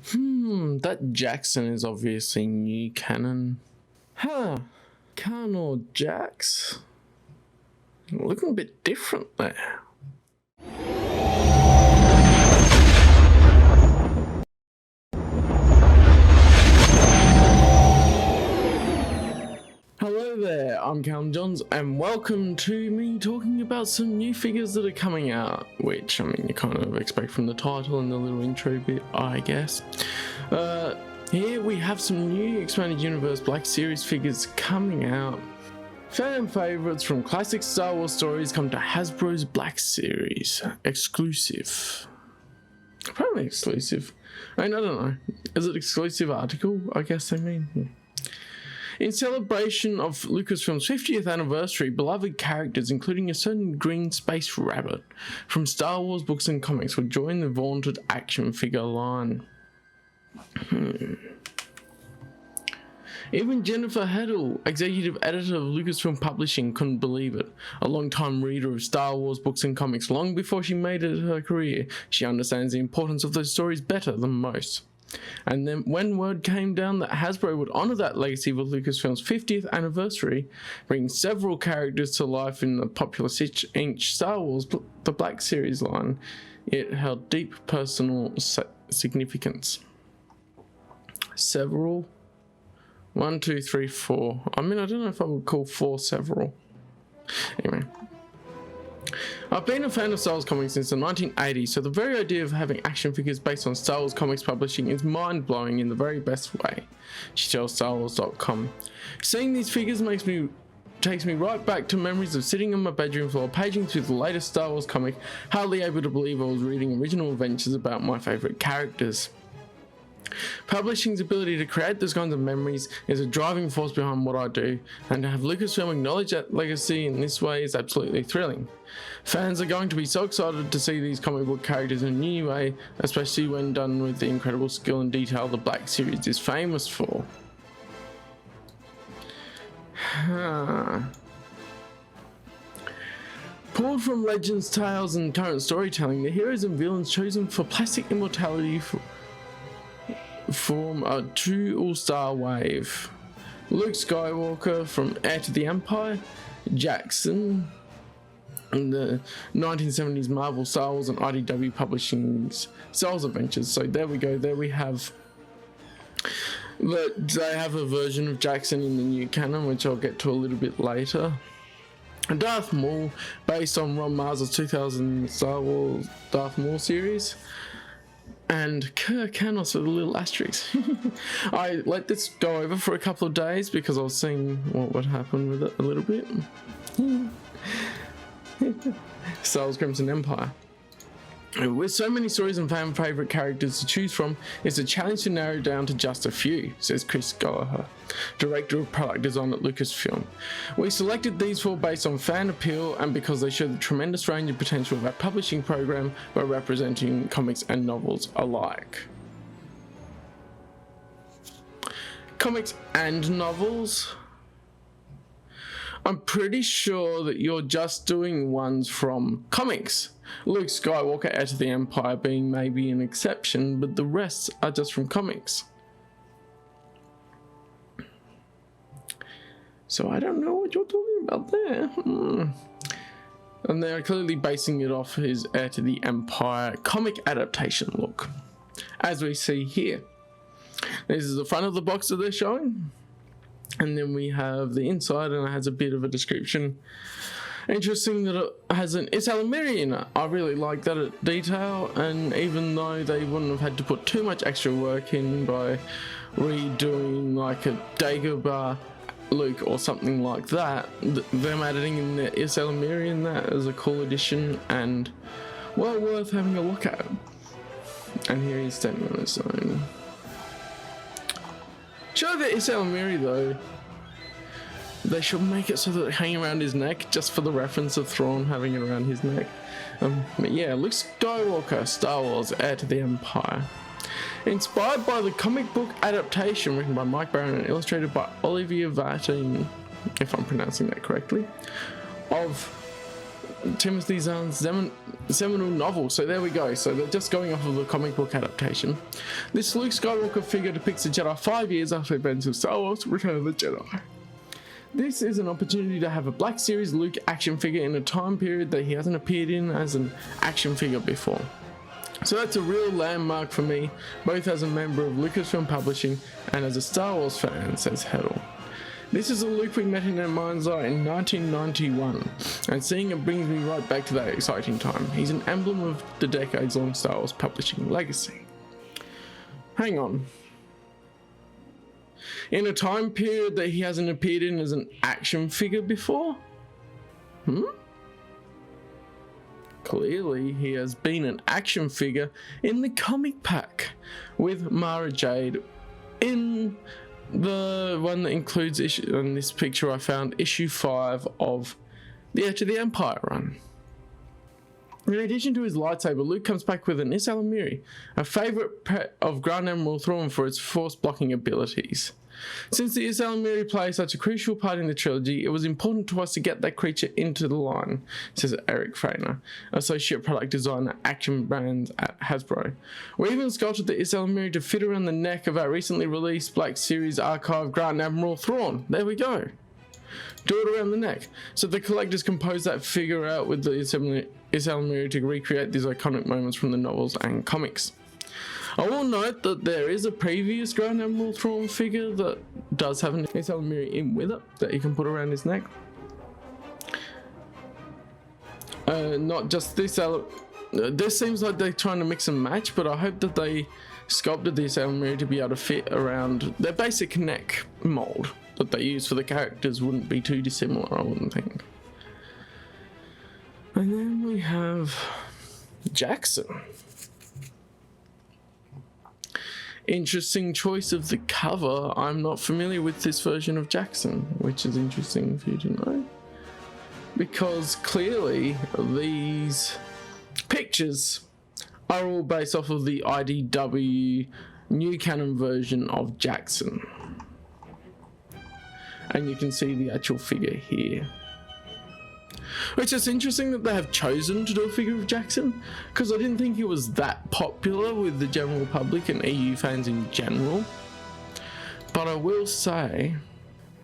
That Jackson is obviously new canon. Khan or Jax? Looking a bit different there. Hello there, I'm Callum Johns and welcome to me talking about some new figures that are coming out, which, I mean, you kind of expect from the title and the little intro bit, I guess. Here we have some new Expanded Universe Black Series figures coming out. Fan favourites from classic Star Wars stories come to Hasbro's Black Series. Exclusive. Probably exclusive. I mean, I don't know. Is it exclusive article? I guess they mean. Yeah. In celebration of Lucasfilm's 50th anniversary, beloved characters, including a certain green space rabbit from Star Wars books and comics, will join the vaunted action figure line. Even Jennifer Heddle, executive editor of Lucasfilm Publishing, couldn't believe it. A long-time reader of Star Wars books and comics, long before she made it her career, she understands the importance of those stories better than most. And then when word came down that Hasbro would honour that legacy with Lucasfilm's 50th anniversary, bringing several characters to life in the popular 6-inch Star Wars The Black Series line, it held deep personal significance. Several? 1, 2, 3, 4. I mean, I don't know if I would call 4 several. Anyway. I've been a fan of Star Wars comics since the 1980s, so the very idea of having action figures based on Star Wars comics publishing is mind-blowing in the very best way, she tells StarWars.com. Seeing these figures takes me right back to memories of sitting on my bedroom floor paging through the latest Star Wars comic, hardly able to believe I was reading original adventures about my favourite characters. Publishing's ability to create those kinds of memories is a driving force behind what I do, and to have Lucasfilm acknowledge that legacy in this way is absolutely thrilling. Fans are going to be so excited to see these comic book characters in a new way, especially when done with the incredible skill and detail the Black Series is famous for. Pulled from legends, tales and current storytelling, the heroes and villains chosen for plastic immortality form a true all-star wave. Luke Skywalker from Heir to the Empire, Jackson in the 1970s Marvel, Star Wars and IDW Publishing's Star Wars Adventures. So there we go, there we have they have a version of Jackson in the new canon, which I'll get to a little bit later. Darth Maul, based on Ron Mars's 2000 Star Wars Darth Maul series. And Kir Kanos with a little asterisk. I let this go over for a couple of days because I was seeing what would happen with it a little bit. Star Wars Crimson Empire. With so many stories and fan favourite characters to choose from, it's a challenge to narrow down to just a few, says Chris Gallagher, director of product design at Lucasfilm. We selected these 4 based on fan appeal and because they show the tremendous range of potential of our publishing program by representing comics and novels alike. Comics and novels? I'm pretty sure that you're just doing ones from comics. Luke Skywalker, Heir to the Empire being maybe an exception, but the rest are just from comics. So I don't know what you're talking about there. And they're clearly basing it off his Heir to the Empire comic adaptation look, as we see here. This is the front of the box that they're showing. And then we have the inside, and it has a bit of a description. Interesting that it has an Isalamiri in it. I really like that detail, and even though they wouldn't have had to put too much extra work in by redoing like a Dagobah Luke or something like that, them adding in the Isalamiri in that is a cool addition and well worth having a look at. And here he's standing on his own. Show the Isalamiri though. They should make it so that it hang around his neck, just for the reference of Thrawn having it around his neck. But yeah, Luke Skywalker, Star Wars, Heir to the Empire. Inspired by the comic book adaptation written by Mike Barron and illustrated by Olivier Vatin, if I'm pronouncing that correctly, of Timothy Zahn's seminal novel. So there we go. So they're just going off of the comic book adaptation. This Luke Skywalker figure depicts the Jedi 5 years after the events of Star Wars: Return of the Jedi. This is an opportunity to have a Black Series Luke action figure in a time period that he hasn't appeared in as an action figure before. So that's a real landmark for me, both as a member of Lucasfilm Publishing and as a Star Wars fan, says Heddle. This is a Luke we met in our mind's eye in 1991, and seeing it brings me right back to that exciting time. He's an emblem of the decades-long Star Wars publishing legacy. Hang on. In a time period that he hasn't appeared in as an action figure before? Clearly, he has been an action figure in the comic pack with Mara Jade in the one that includes in this picture I found issue 5 of the Edge of the Empire run. In addition to his lightsaber, Luke comes back with an Isalamiri, a favourite pet of Grand Admiral Thrawn for its force blocking abilities. Since the Isalamiri plays such a crucial part in the trilogy, it was important to us to get that creature into the line, says Eric Frainer, Associate Product Designer Action Brands at Hasbro. We even sculpted the Isalamiri to fit around the neck of our recently released Black Series Archive Grand Admiral Thrawn. There we go. Do it around the neck. So the collectors composed that figure out with the Isalamiri to recreate these iconic moments from the novels and comics. I will note that there is a previous Grand Admiral Thrawn figure that does have an Isalamiri in with it that you can put around his neck. Not just this. This seems like they're trying to mix and match, but I hope that they sculpted the Isalamiri to be able to fit around their basic neck mold that they use for the characters. Wouldn't be too dissimilar, I wouldn't think. And then we have Jackson. Interesting choice of the cover. I'm not familiar with this version of Jackson, which is interesting for you to know, because clearly these pictures are all based off of the IDW new canon version of Jackson, and you can see the actual figure here. Which is interesting that they have chosen to do a figure of Jackson, because I didn't think he was that popular with the general public and EU fans in general. But I will say,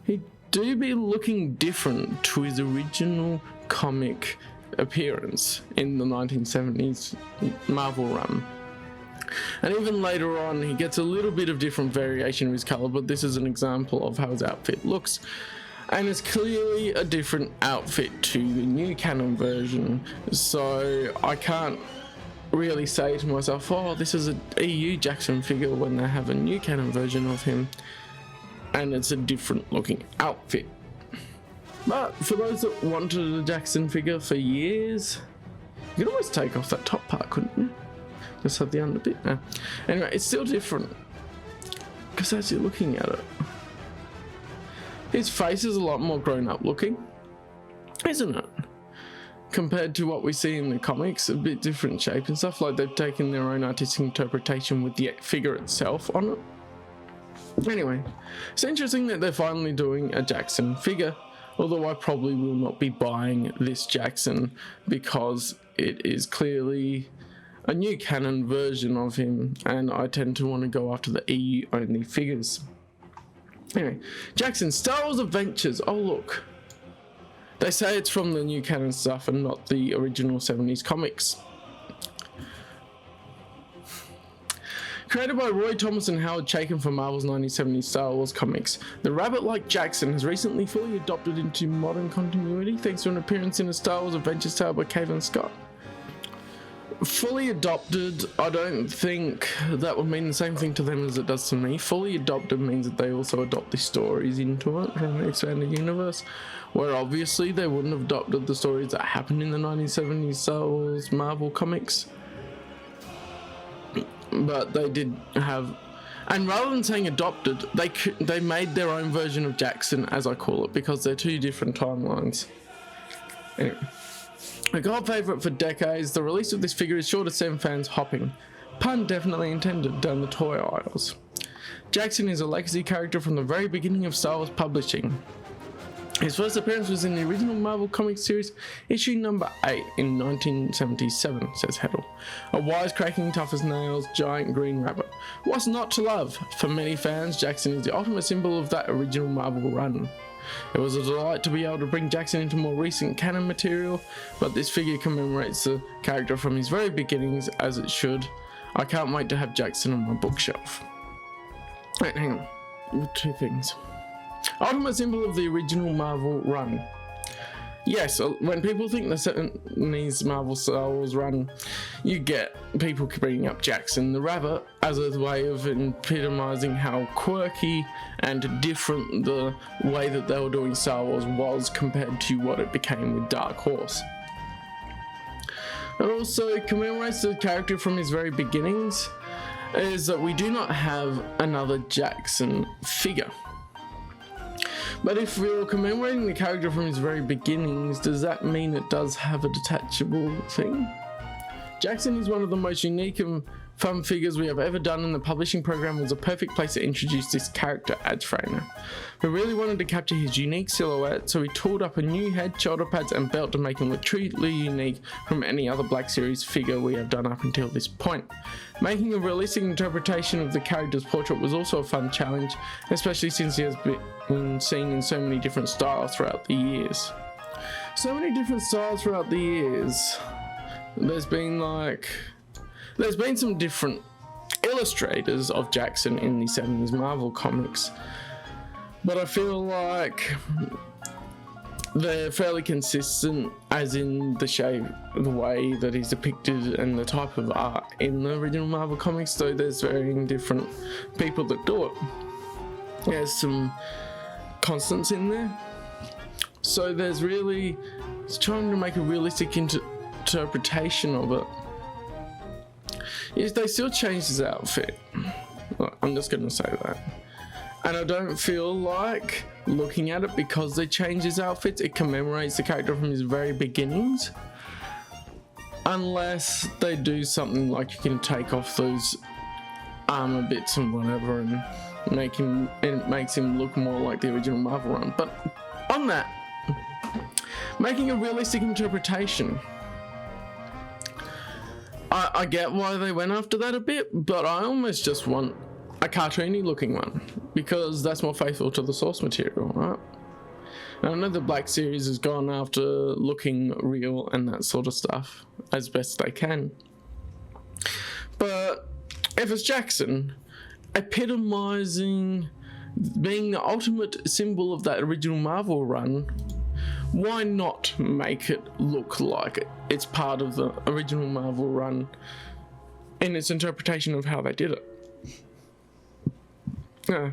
he do be looking different to his original comic appearance in the 1970s Marvel run. And even later on, he gets a little bit of different variation of his colour, but this is an example of how his outfit looks. And it's clearly a different outfit to the new canon version, so I can't really say to myself, oh, this is an EU Jackson figure, when they have a new canon version of him and it's a different looking outfit. But for those that wanted a Jackson figure for years, you could always take off that top part, couldn't you? Just have the underbit now. Anyway, it's still different, because as you're looking at it, his face is a lot more grown up looking, isn't it? Compared to what we see in the comics, a bit different shape and stuff, like they've taken their own artistic interpretation with the figure itself on it. Anyway, it's interesting that they're finally doing a Jackson figure, although I probably will not be buying this Jackson because it is clearly a new canon version of him, and I tend to want to go after the EU only figures. Anyway, Jackson, Star Wars Adventures. Oh look, they say it's from the new canon stuff and not the original 70s comics. Created by Roy Thomas and Howard Chaykin for Marvel's 1970s Star Wars comics, the rabbit-like Jackson has recently fully adopted into modern continuity thanks to an appearance in a Star Wars Adventures tale by Cavan Scott. Fully adopted, I don't think that would mean the same thing to them as it does to me. Fully adopted means that they also adopt the stories into it from the expanded universe, where obviously they wouldn't have adopted the stories that happened in the 1970s Star Wars Marvel comics. But they did have, and rather than saying adopted, they made their own version of Jackson, as I call it, because they're two different timelines. Anyway. A god favourite for decades, the release of this figure is sure to send fans hopping, pun definitely intended, down the toy aisles. Jackson is a legacy character from the very beginning of Star Wars publishing. His first appearance was in the original Marvel Comics series, issue number 8 in 1977, says Heddle. A wisecracking, tough as nails, giant green rabbit. What's not to love? For many fans, Jackson is the ultimate symbol of that original Marvel run. It was a delight to be able to bring Jackson into more recent canon material, but this figure commemorates the character from his very beginnings, as it should. I can't wait to have Jackson on my bookshelf. Wait, hang on. Two things. Ultimate symbol of the original Marvel run. Yes, when people think the 70s Marvel Star Wars run, you get people bringing up Jackson the Rabbit as a way of epitomizing how quirky and different the way that they were doing Star Wars was compared to what it became with Dark Horse. It also commemorates the character from his very beginnings, is that we do not have another Jackson figure. But if we're commemorating the character from his very beginnings, does that mean it does have a detachable thing? Jackson is one of the most unique and fun figures we have ever done, and the publishing program was a perfect place to introduce this character, adds Frainer. We really wanted to capture his unique silhouette, so we tooled up a new head, shoulder pads and belt to make him look truly unique from any other Black Series figure we have done up until this point. Making a realistic interpretation of the character's portrait was also a fun challenge, especially since he has been seen in so many different styles throughout the years. There's been some different illustrators of Jackson in the 70s Marvel comics, but I feel like they're fairly consistent, as in the shape, the way that he's depicted and the type of art in the original Marvel comics, though there's varying different people that do it. There's some constants in there, so there's really, it's trying to make a realistic interpretation of it. Yes, they still changed his outfit. I'm just going to say that. And I don't feel like looking at it, because they changed his outfits, it commemorates the character from his very beginnings. Unless they do something like you can take off those armor bits and whatever and it makes him look more like the original Marvel run. But on that, making a realistic interpretation. I get why they went after that a bit, but I almost just want a cartoony looking one, because that's more faithful to the source material, right? And I know the Black Series has gone after looking real and that sort of stuff as best they can. But if it's Jackson, epitomizing being the ultimate symbol of that original Marvel run, why not make it look like it's part of the original Marvel run in its interpretation of how they did it?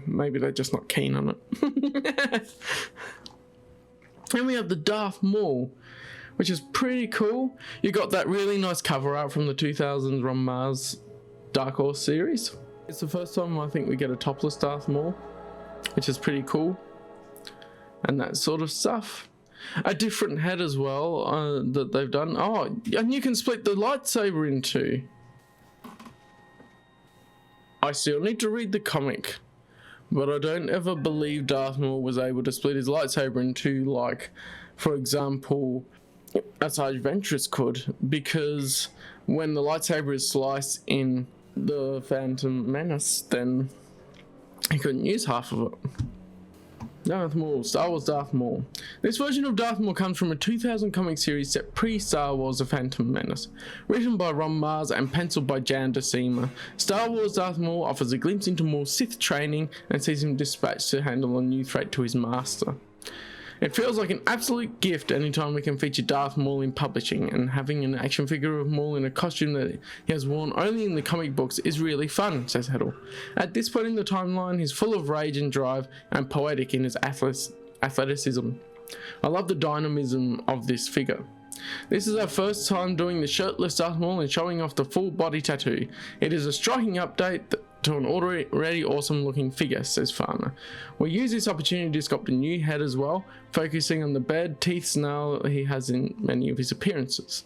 Maybe they're just not keen on it. Then we have the Darth Maul, which is pretty cool. You got that really nice cover art from the 2000s Ron Mars Dark Horse series. It's the first time I think we get a topless Darth Maul, which is pretty cool. And that sort of stuff. A different head as well that they've done. Oh, and you can split the lightsaber in two. I still need to read the comic, but I don't ever believe Darth Maul was able to split his lightsaber in two, like, for example, Asajj Ventress could, because when the lightsaber is sliced in the Phantom Menace, then he couldn't use half of it. Darth Maul, Star Wars Darth Maul. This version of Darth Maul comes from a 2000 comic series set pre-Star Wars The Phantom Menace, written by Ron Mars and penciled by Jan DeSema. Star Wars Darth Maul offers a glimpse into Maul's Sith training and sees him dispatched to handle a new threat to his master. It feels like an absolute gift anytime we can feature Darth Maul in publishing, and having an action figure of Maul in a costume that he has worn only in the comic books is really fun, says Heddle. At this point in the timeline, he's full of rage and drive and poetic in his athleticism. I love the dynamism of this figure. This is our first time doing the shirtless Darth Maul and showing off the full body tattoo. It is a striking update to an already awesome looking figure, says Farmer. We use this opportunity to sculpt a new head as well, focusing on the bad teeth snarl he has in many of his appearances.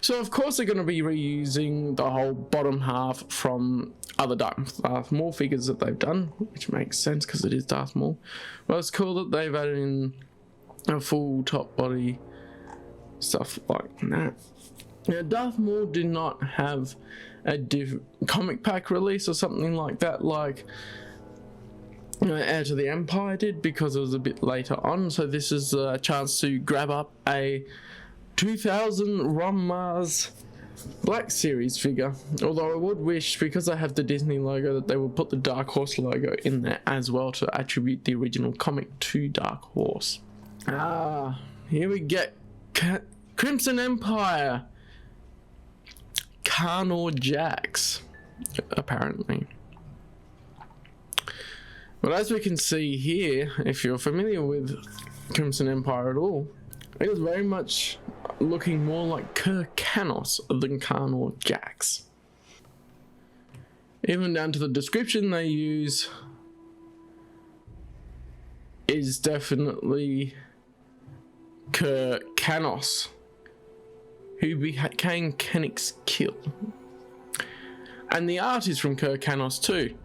So of course they're going to be reusing the whole bottom half from other Darth Maul figures that they've done, which makes sense because it is Darth Maul. Well, it's cool that they've added in a full top body, stuff like that. Now, Darth Maul did not have a comic pack release or something like that, like Heir to the Empire did, because it was a bit later on. So this is a chance to grab up a 2000 Rom Mars Black Series figure. Although I would wish, because I have the Disney logo, that they would put the Dark Horse logo in there as well to attribute the original comic to Dark Horse. Here we get Crimson Empire Carnor Jax, apparently. But as we can see here, if you're familiar with Crimson Empire at all, it is very much looking more like Kir Kanos than Carnor Jax. Even down to the description they use is definitely Kir Kanos, who became Kennick's kill. And the art is from Kir Kanos too.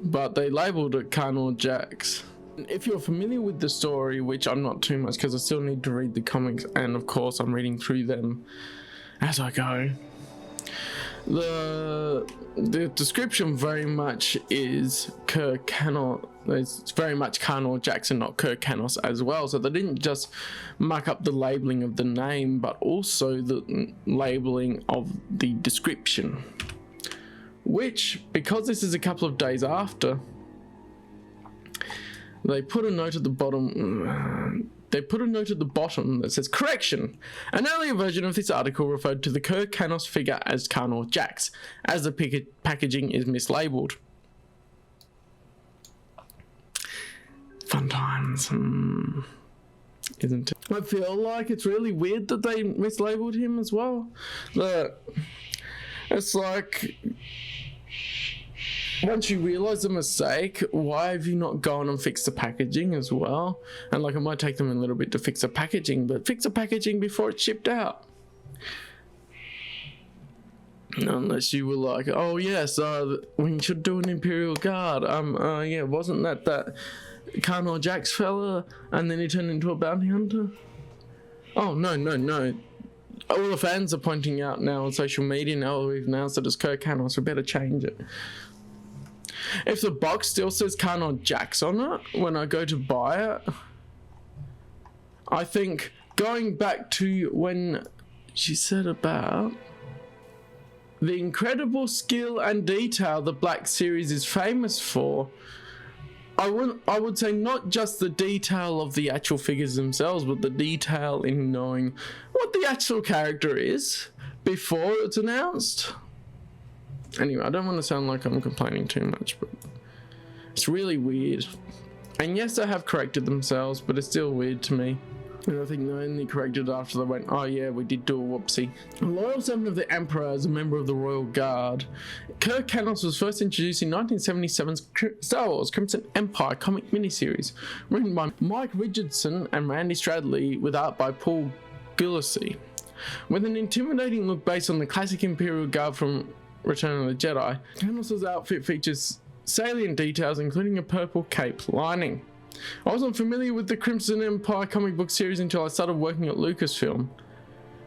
But they labelled it Carnor Jax. If you're familiar with the story, which I'm not too much because I still need to read the comics, and of course I'm reading through them as I go, the description very much is Kir Kanos. It's very much Carnor Jax and not Kir Kanos as well. So they didn't just muck up the labeling of the name, but also the labeling of the description. Which, because this is a couple of days after, they put a note at the bottom. That says, correction, an earlier version of this article referred to the Kir Kanos figure as Carnor Jax, as the packaging is mislabeled. Fun times, isn't it? I feel like it's really weird that they mislabeled him as well. It's like, once you realise the mistake, why have you not gone and fixed the packaging as well? And like, it might take them a little bit to fix the packaging, but fix the packaging before it's shipped out. Unless you were like, oh yes, we should do an Imperial Guard. Yeah, wasn't that Carnor Jax fella, and then he turned into a bounty hunter? Oh no. All the fans are pointing out now on social media, now that we've announced that it's Kir Kanos, we better change it. If the box still says Carnor Jax on it when I go to buy it, I think going back to when she said about the incredible skill and detail the Black Series is famous for, I would say not just the detail of the actual figures themselves, but the detail in knowing what the actual character is before it's announced. Anyway, I don't want to sound like I'm complaining too much, but it's really weird. And yes, they have corrected themselves, but it's still weird to me. And I think they only corrected it after they went, oh yeah, we did do a whoopsie. A loyal servant of the Emperor as a member of the Royal Guard, Kir Kanos was first introduced in 1977's Star Wars Crimson Empire comic miniseries, written by Mike Richardson and Randy Stradley, with art by Paul Gulacy. With an intimidating look based on the classic Imperial Guard from Return of the Jedi, Kanos' outfit features salient details, including a purple cape lining. I wasn't familiar with the Crimson Empire comic book series until I started working at Lucasfilm,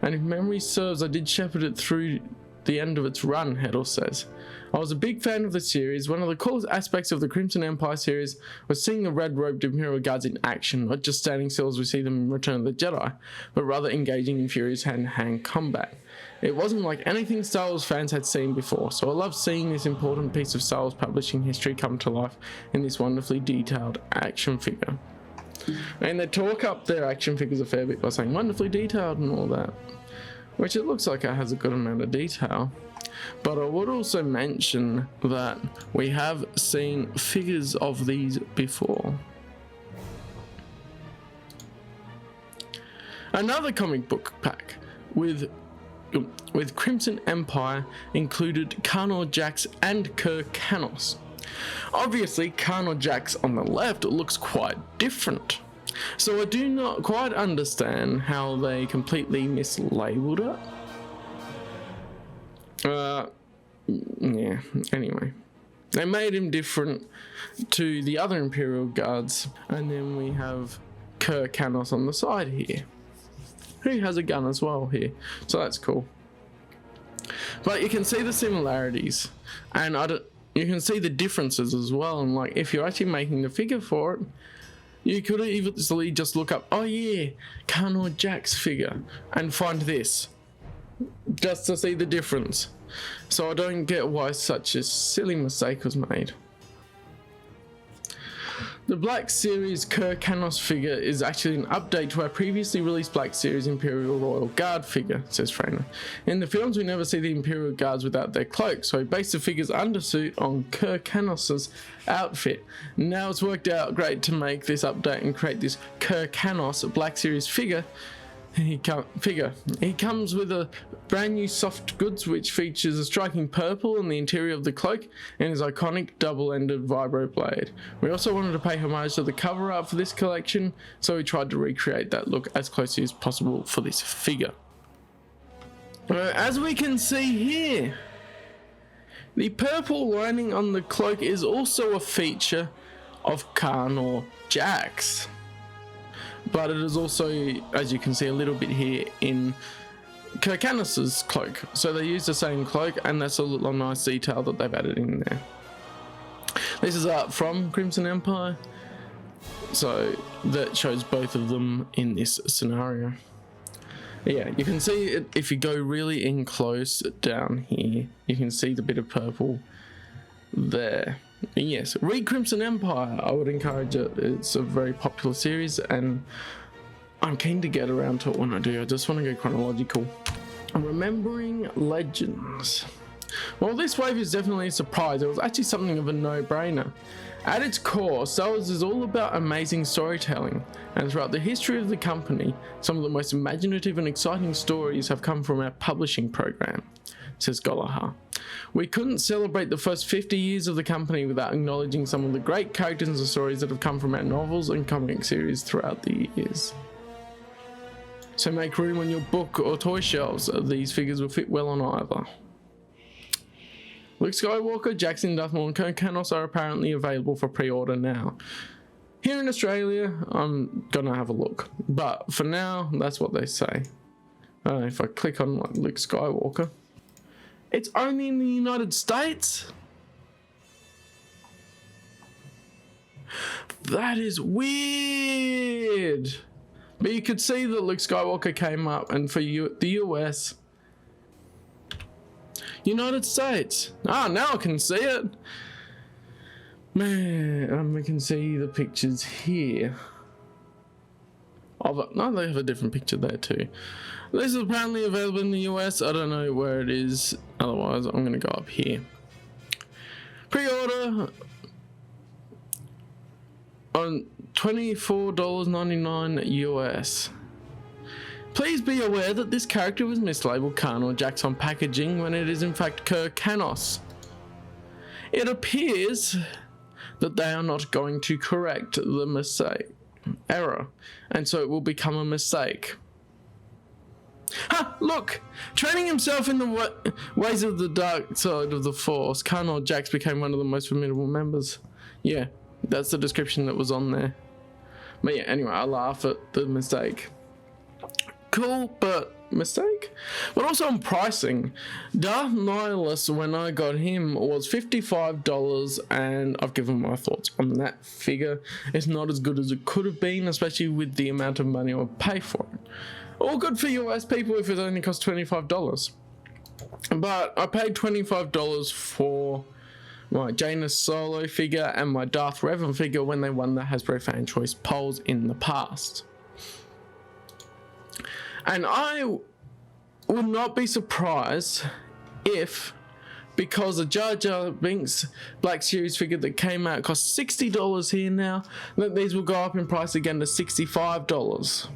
and if memory serves, I did shepherd it through the end of its run, Heddle says. I was a big fan of the series. One of the coolest aspects of the Crimson Empire series was seeing the red-robed Imperial Guards in action, not just standing still as we see them in Return of the Jedi, but rather engaging in furious hand-to-hand combat. It wasn't like anything Star Wars fans had seen before, so I loved seeing this important piece of Star Wars publishing history come to life in this wonderfully detailed action figure. And they talk up their action figures a fair bit by saying wonderfully detailed and all that, which it looks like it has a good amount of detail. But I would also mention that we have seen figures of these before. Another comic book pack with Crimson Empire included Carnor Jax and Kir Kanos. Obviously, Carnor Jax on the left looks quite different, so I do not quite understand how they completely mislabeled it. Yeah, anyway. They made him different to the other Imperial Guards. And then we have Kir Kanos on the side here, who has a gun as well here. So that's cool. But you can see the similarities, and you can see the differences as well. And like, if you're actually making the figure for it, you could easily just look up, oh yeah, Kano Jack's figure, and find this, just to see the difference. So I don't get why such a silly mistake was made. The Black Series Kir Kanos figure is actually an update to our previously released Black Series Imperial Royal Guard figure, says Frainer. In the films we never see the Imperial Guards without their cloak, so he based the figure's undersuit on Kir Kanos' outfit. Now it's worked out great to make this update and create this Kir Kanos Black Series figure. He comes with a brand new soft goods which features a striking purple in the interior of the cloak and his iconic double-ended vibro blade. We also wanted to pay homage to the cover art for this collection, so we tried to recreate that look as closely as possible for this figure. As we can see here, the purple lining on the cloak is also a feature of Kano Jack's. But it is also, as you can see a little bit here, in Kir Kanos' cloak. So they use the same cloak, and that's a little nice detail that they've added in there. This is art from Crimson Empire, so that shows both of them in this scenario. Yeah, you can see it if you go really in close down here. You can see the bit of purple there. Yes, read Crimson Empire. I would encourage it. It's a very popular series, and I'm keen to get around to it when I do. I just want to go chronological. Remembering Legends. Well, this wave is definitely a surprise. It was actually something of a no-brainer. At its core, Star Wars is all about amazing storytelling, and throughout the history of the company, some of the most imaginative and exciting stories have come from our publishing program, says Golaha. We couldn't celebrate the first 50 years of the company without acknowledging some of the great characters and stories that have come from our novels and comic series throughout the years. So make room on your book or toy shelves. These figures will fit well on either. Luke Skywalker, Jackson, Darth Maul, and Kir Kanos are apparently available for pre-order now. Here in Australia, I'm gonna have a look, but for now, that's what they say. If I click on like Luke Skywalker, it's only in the United States? That is weird. But you could see that Luke Skywalker came up, and for the US, United States. Ah, now I can see it. Man, we can see the pictures here. No, they have a different picture there too. This is apparently available in the US. I don't know where it is. Otherwise, I'm going to go up here. Pre-order on $24.99 US. Please be aware that this character was mislabeled Kano Jax on packaging when it is in fact Kir Kanos. It appears that they are not going to correct the error, and so it will become a mistake. Ha! Look! Training himself in the ways of the dark side of the Force, Kano Jax became one of the most formidable members. Yeah, that's the description that was on there. But yeah, anyway, I laugh at the mistake. Cool, but mistake? But also on pricing. Darth Nihilus, when I got him, was $55, and I've given my thoughts on that figure. It's not as good as it could have been, especially with the amount of money I would pay for it. All good for US people if it only costs $25. But I paid $25 for my Janus Solo figure and my Darth Revan figure when they won the Hasbro Fan Choice polls in the past. And I would not be surprised if, because a Jar Jar Binks Black Series figure that came out costs $60 here now, that these will go up in price again to $65.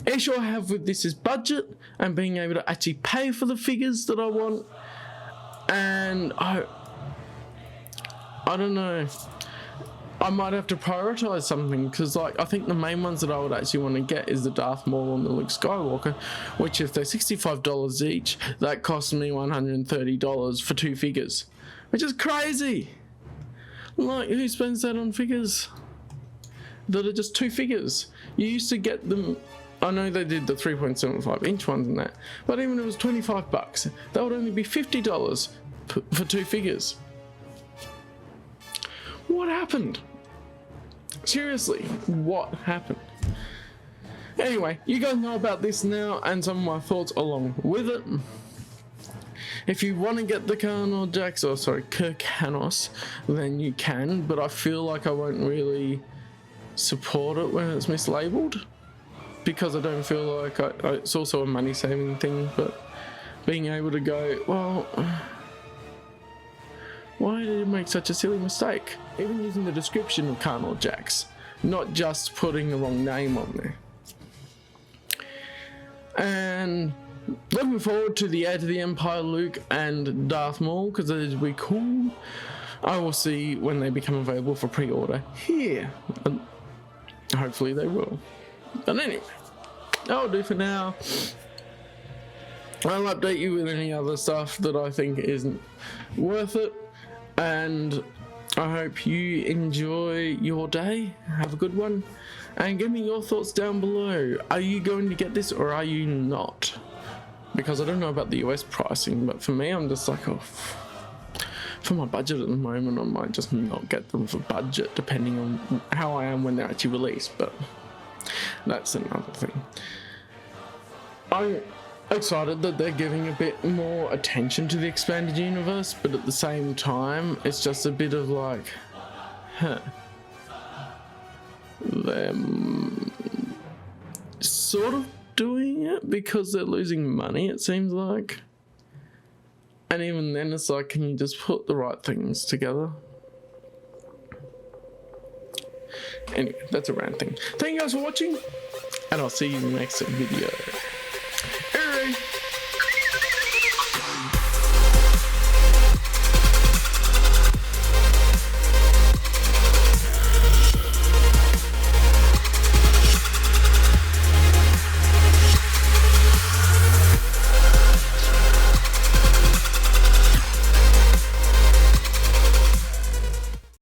Issue I have with this is budget and being able to actually pay for the figures that I want. And I don't know. I might have to prioritize something, because like I think the main ones that I would actually want to get is the Darth Maul and the Luke Skywalker, which if they're $65 each, that costs me $130 for 2 figures, which is crazy. Like, who spends that on figures that are just 2 figures? You used to get them, I know they did the 3.75 inch ones and that, but even if it was $25, that would only be $50 for 2 figures. What happened? Seriously, what happened? Anyway, you guys know about this now and some of my thoughts along with it. If you want to get the Kir Kanos, then you can, but I feel like I won't really support it when it's mislabeled, because I don't feel like it's also a money saving thing, but being able to go, well, why did it make such a silly mistake? Even using the description of Carnal Jacks, not just putting the wrong name on there. And looking forward to the Heir to the Empire Luke and Darth Maul, because those will be cool. I will see when they become available for pre-order here. And hopefully they will. But anyway, that'll do for now. I'll update you with any other stuff that I think isn't worth it. And I hope you enjoy your day. Have a good one. And give me your thoughts down below. Are you going to get this or are you not? Because I don't know about the US pricing, but for me, I'm just like, oh, for my budget at the moment, I might just not get them for budget, depending on how I am when they're actually released. But that's another thing. I'm excited that they're giving a bit more attention to the expanded universe, but at the same time, it's just a bit of like, they're sort of doing it because they're losing money, it seems like. And even then, it's like, can you just put the right things together? Anyway, that's a rant thing. Thank you guys for watching, and I'll see you in the next video.